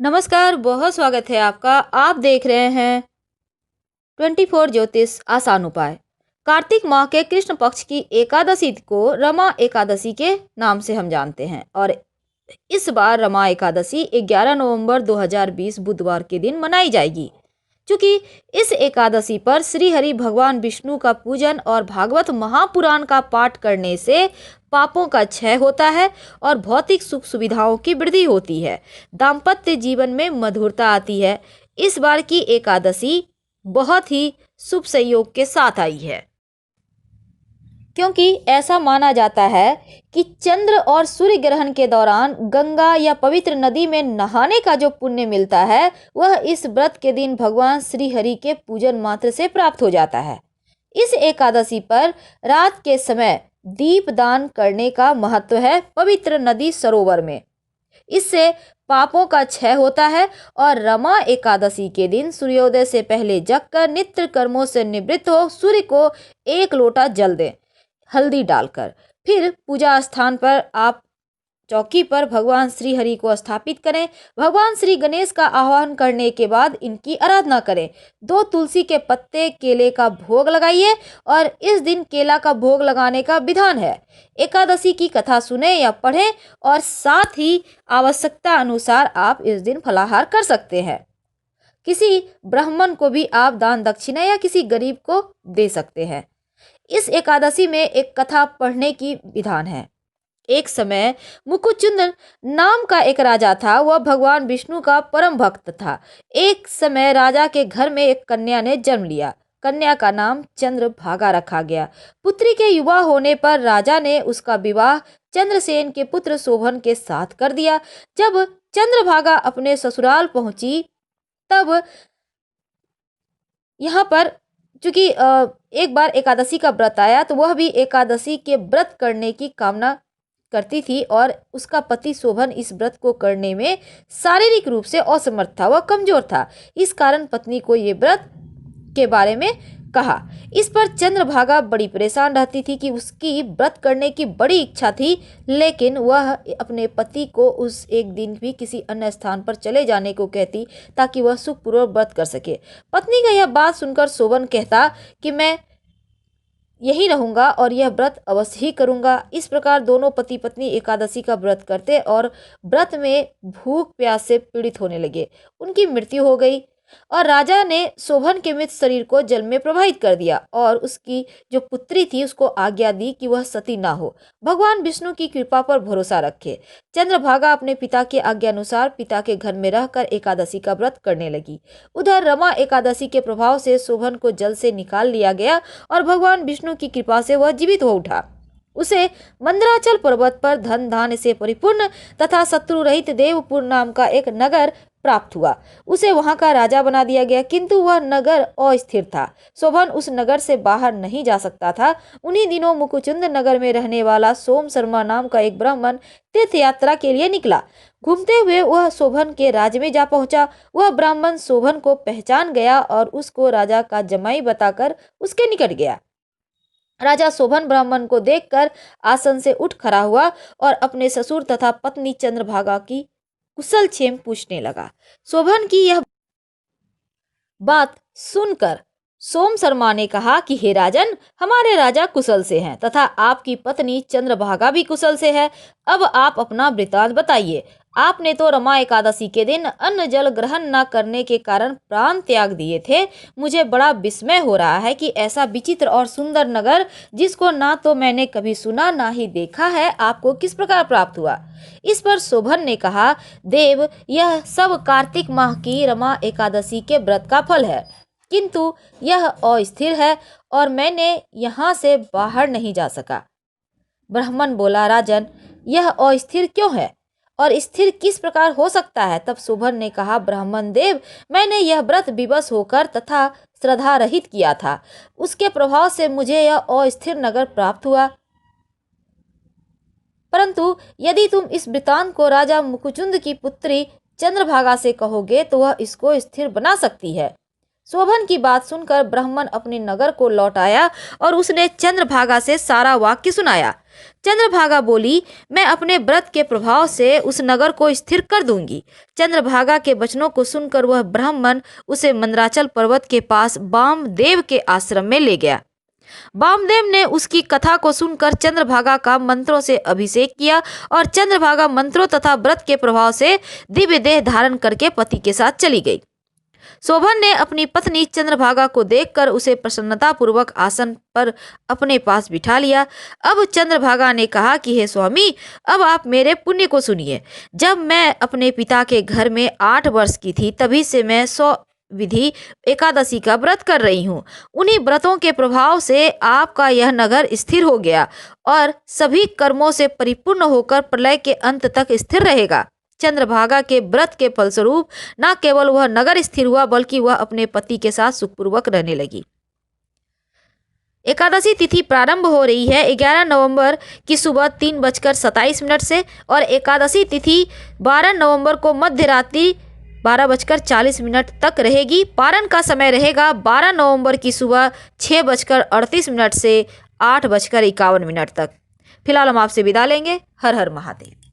नमस्कार, बहुत स्वागत है आपका। आप देख रहे हैं 24 ज्योतिष आसान उपाय। कार्तिक माह के कृष्ण पक्ष की एकादशी को रमा एकादशी के नाम से हम जानते हैं और इस बार रमा एकादशी 11 नवंबर 2020 बुधवार के दिन मनाई जाएगी। क्योंकि इस एकादशी पर श्री हरि भगवान विष्णु का पूजन और भागवत महापुराण का पाठ करने से पापों का क्षय होता है और भौतिक सुख सुविधाओं की वृद्धि होती है। दाम्पत्य जीवन में मधुरता आती है। इस बार की एकादशी बहुत ही शुभ संयोग के साथ आई है, क्योंकि ऐसा माना जाता है कि चंद्र और सूर्य ग्रहण के दौरान गंगा या पवित्र नदी में नहाने का जो पुण्य मिलता है वह इस व्रत के दिन भगवान श्री हरि के पूजन मात्र से प्राप्त हो जाता है। इस एकादशी पर रात के समय दीप दान करने का महत्व है पवित्र नदी सरोवर में। इससे पापों का क्षय होता है और रमा एकादशी के दिन सूर्योदय से पहले जगकर नित्य कर्मों से निवृत्त हो सूर्य को एक लोटा जल दें हल्दी डालकर। फिर पूजा स्थान पर आप चौकी पर भगवान श्री हरि को स्थापित करें। भगवान श्री गणेश का आह्वान करने के बाद इनकी आराधना करें। 2 तुलसी के पत्ते केले का भोग लगाइए और इस दिन केला का भोग लगाने का विधान है। एकादशी की कथा सुने या पढ़ें और साथ ही आवश्यकता अनुसार आप इस दिन फलाहार कर सकते हैं। किसी ब्राह्मण को भी आप दान दक्षिणा या किसी गरीब को दे सकते हैं। इस एकादशी में एक कथा पढ़ने की विधान है। एक समय मुकुचुंद नाम का एक राजा था। वह भगवान विष्णु का परम भक्त था। एक समय राजा के घर में एक कन्या ने जन्म लिया। कन्या का नाम चंद्रभागा रखा गया। पुत्री के युवा होने पर राजा ने उसका विवाह चंद्रसेन के पुत्र शोभन के साथ कर दिया। जब चंद्रभागा अपने ससुराल पहुंची तब यहाँ पर चूंकि एक बार एकादशी का व्रत आया तो वह भी एकादशी के व्रत करने की कामना करती थी और उसका पति शोभन इस व्रत को करने में शारीरिक रूप से असमर्थ था, वह कमजोर था। इस कारण पत्नी को ये व्रत के बारे में कहा। इस पर चंद्रभागा बड़ी परेशान रहती थी कि उसकी व्रत करने की बड़ी इच्छा थी, लेकिन वह अपने पति को उस एक दिन भी किसी अन्य स्थान पर चले जाने को कहती ताकि वह सुखपूर्वक व्रत कर सके। पत्नी का यह बात सुनकर शोभन कहता कि मैं यही रहूंगा और यह व्रत अवश्य ही करूंगा। इस प्रकार दोनों पति पत्नी एकादशी का व्रत करते और व्रत में भूख प्यास से पीड़ित होने लगे। उनकी मृत्यु हो गई और राजा ने शोभन के मृत शरीर को जल में प्रवाहित कर दिया और उसकी जो पुत्री थी उसको आज्ञा दी कि वह सती ना हो, भगवान विष्णु की कृपा पर भरोसा रखे। चंद्रभागा अपने पिता के आज्ञा अनुसार पिता के घर में रहकर एकादशी का व्रत करने लगी। उधर रमा एकादशी के प्रभाव से शोभन को जल से निकाल लिया गया और भगवान विष्णु की कृपा से वह जीवित हो उठा। उसे मंदराचल पर्वत पर धन धान्य से परिपूर्ण तथा शत्रु रहित देवपुर नाम का एक नगर प्राप्त हुआ। उसे वहां का राजा बना दिया गया, किंतु वह नगर अस्थिर था। शोभन उस नगर से बाहर नहीं जा सकता था। उन्हीं दिनों मुकुचुंद नगर में रहने वाला सोम शर्मा नाम का एक ब्राह्मण तीर्थ यात्रा के लिए निकला। घूमते हुए वह शोभन के राज्य में जा पहुंचा। वह ब्राह्मण शोभन को पहचान गया और उसको राजा का जमाई बताकर उसके निकट गया। राजा शोभन ब्राह्मण को देखकर आसन से उठ खड़ा हुआ और अपने ससुर तथा पत्नी चंद्रभागा की कुशल क्षेम पूछने लगा। शोभन की यह बात सुनकर सोम शर्मा ने कहा कि हे राजन, हमारे राजा कुशल से हैं तथा आपकी पत्नी चंद्रभागा भी कुशल से है। अब आप अपना वृतांत बताइए। आपने तो रमा एकादशी के दिन अन्न जल ग्रहण न करने के कारण प्राण त्याग दिए थे। मुझे बड़ा विस्मय हो रहा है कि ऐसा विचित्र और सुंदर नगर, जिसको ना तो मैंने कभी सुना ना ही देखा है, आपको किस प्रकार प्राप्त हुआ। इस पर शोभन ने कहा, देव, यह सब कार्तिक माह की रमा एकादशी के व्रत का फल है, किंतु यह अस्थिर है और मैंने यहाँ से बाहर नहीं जा सका। ब्राह्मण बोला, राजन, यह अस्थिर क्यों है और स्थिर किस प्रकार हो सकता है। तब शोभन ने कहा, ब्राह्मण देव, मैंने यह व्रत विवश होकर तथा श्रद्धा रहित किया था। उसके प्रभाव से मुझे यह अस्थिर नगर प्राप्त हुआ। परंतु यदि तुम इस वृतांत को राजा मुकुचुंद की पुत्री चंद्रभागा से कहोगे तो वह इसको स्थिर बना सकती है। शोभन की बात सुनकर ब्राह्मण अपने नगर को लौट आया और उसने चंद्रभागा से सारा वाक्य सुनाया। चंद्रभागा बोली, मैं अपने व्रत के प्रभाव से उस नगर को स्थिर कर दूंगी। चंद्रभागा के वचनों को सुनकर वह ब्राह्मण उसे मंदराचल पर्वत के पास वामदेव के आश्रम में ले गया। वामदेव ने उसकी कथा को सुनकर चंद्रभागा का मंत्रों से अभिषेक किया और चंद्रभागा मंत्रों तथा व्रत के प्रभाव से दिव्य देह धारण करके पति के साथ चली गई। शोभन ने अपनी पत्नी चंद्रभागा को देखकर उसे प्रसन्नता पूर्वक आसन पर अपने पास बिठा लिया। अब चंद्रभागा ने कहा कि हे स्वामी, अब आप मेरे पुण्य को सुनिए। जब मैं अपने पिता के घर में 8 वर्ष की थी, तभी से मैं 100 विधि एकादशी का व्रत कर रही हूँ। उन्हीं व्रतों के प्रभाव से आपका यह नगर स्थिर हो गया और सभी कर्मों से परिपूर्ण होकर प्रलय के अंत तक स्थिर रहेगा। चंद्रभागा के व्रत के फलस्वरूप न केवल वह नगर स्थिर हुआ, बल्कि वह अपने पति के साथ सुखपूर्वक रहने लगी। एकादशी तिथि प्रारंभ हो रही है 11 नवंबर की सुबह 3:27 से और एकादशी तिथि 12 नवंबर को मध्य रात्रि 12:40 तक रहेगी। पारण का समय रहेगा 12 नवंबर की सुबह 6:38 से 8:51 तक। फिलहाल हम आपसे विदा लेंगे। हर हर महादेव।